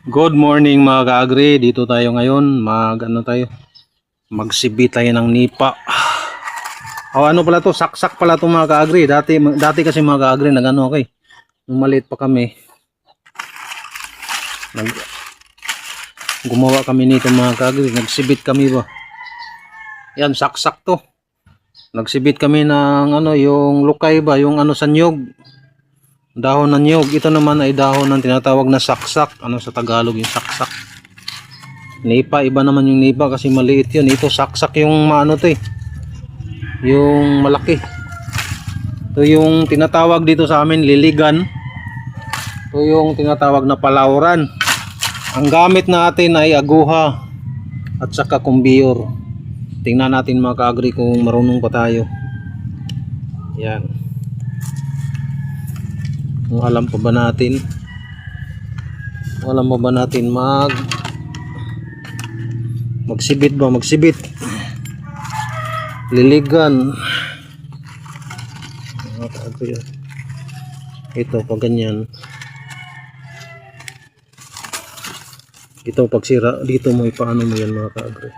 Good morning mga ka-agri. Dito tayo ngayon. Magsibi tayo ng nipa. Ano pala to? Saksak pala to mga ka-agri. Dati kasi mga ka-agri okay. Nung maliit pa kami. Gumawa kami nito mga ka-agri. Nagsibit kami ba? Yan, saksak to. Nagsibit kami ng yung lukay ba, yung sa niyog. Dahon ng niyog. Ito naman ay dahon ng tinatawag na saksak. Sa Tagalog yung saksak? Nipa, iba naman yung nipa kasi maliit yun. Ito saksak yung yung malaki. Ito yung tinatawag dito sa amin liligan. Ito yung tinatawag na palauran. Ang gamit natin ay aguha at saka kumbiyor. Tingnan natin mga ka-agri kung marunong pa tayo. Yan. Kung alam pa ba natin magsibit liligan. Ito pag ganyan, ito pag sira dito mo, ipaano mo yan mga ka-agri.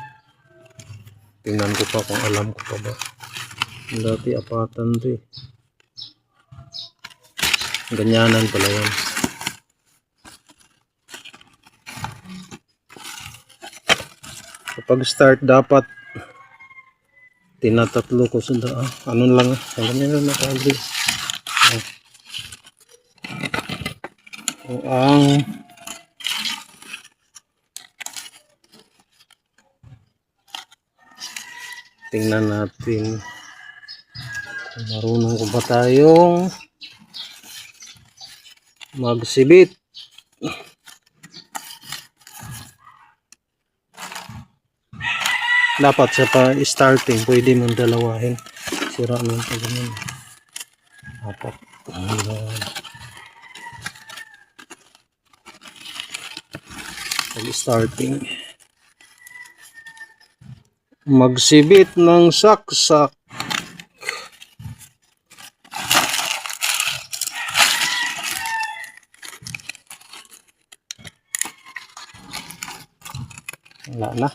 Tingnan ko pa kung alam ko pa ba. Dati apatan to eh. Ganyanan pala yan. Kapag start dapat tinatatlo ko sa lang. Ganyan lang nakagri. Ang tingnan natin kung marunong ko ba tayong magsibit. Dapat sa starting pwede mong dalawahin. Sira naman pa ganyan. Dapat pag starting magsibit ng saksak. Wala na.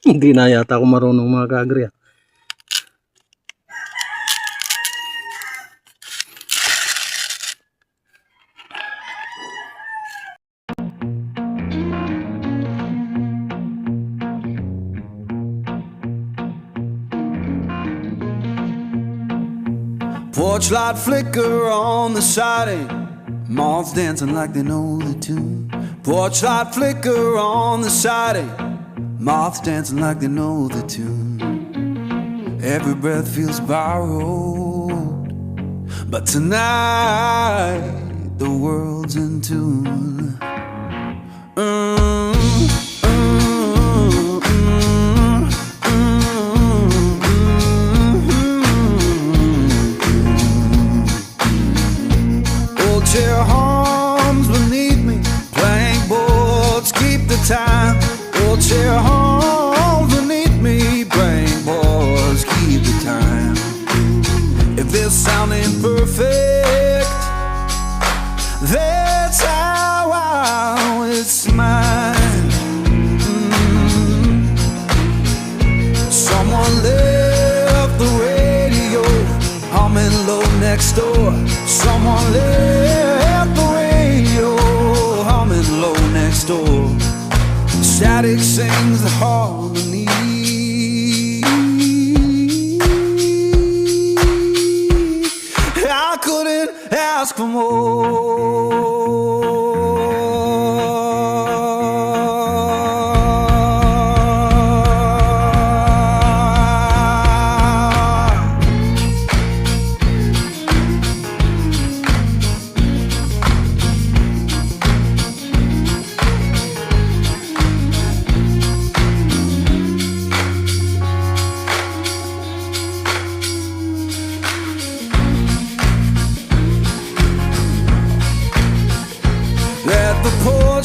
Hindi na yata ako marunong mga ka-agri. Porch light flicker on the siding, moths dancing like they know the tune. Porch light flicker on the siding, moths dancing like they know the tune. Every breath feels borrowed, but tonight the world's in tune. Chair hums beneath me, plank boards keep the time. Old chair hums beneath me, plank boards keep the time. If this sound ain't perfect, that's how it's mine. Someone left the radio humming low next door. Someone left the radio humming low next door. Static sings the harmony. I couldn't ask for more.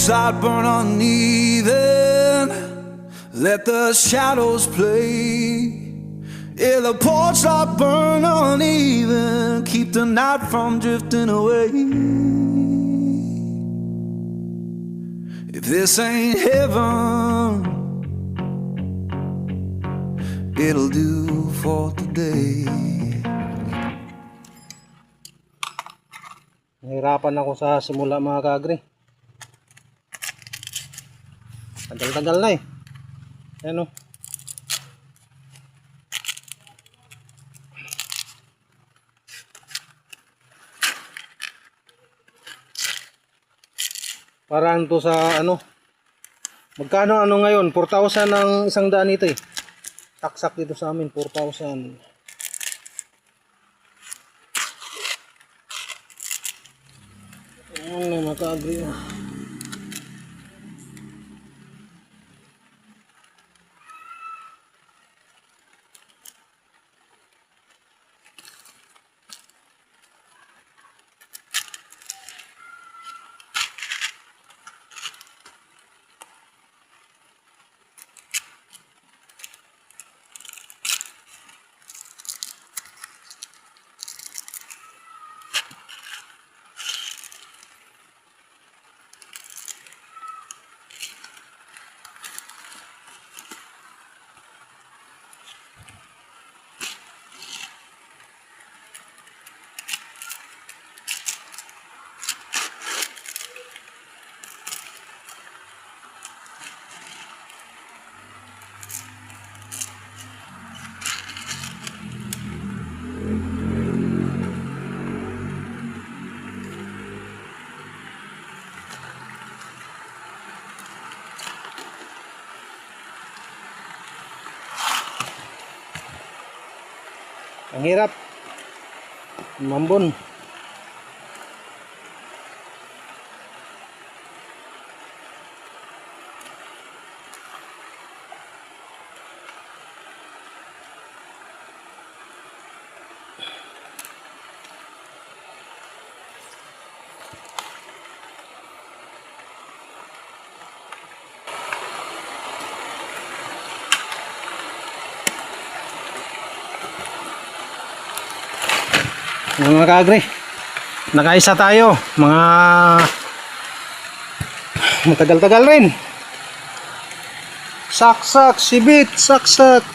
porch light burn uneven. Let the shadows play. Yeah, the porch light burn uneven. Keep the night from drifting away. If this ain't heaven, it'll do for today. Nahirapan ako sa simula mga kaagri. Tagal-tagal na eh. Ayan o. Paraan to sa ano. Magkano ano ngayon? 4,000 ang isang daan ito eh. Taksak dito sa amin, 4,000. Ayan na maka-agree. Ang hirap. Mambon. Mga kaagri, nakaisa tayo. Mga matagal-tagal rin. Saksak, sibit, saksak.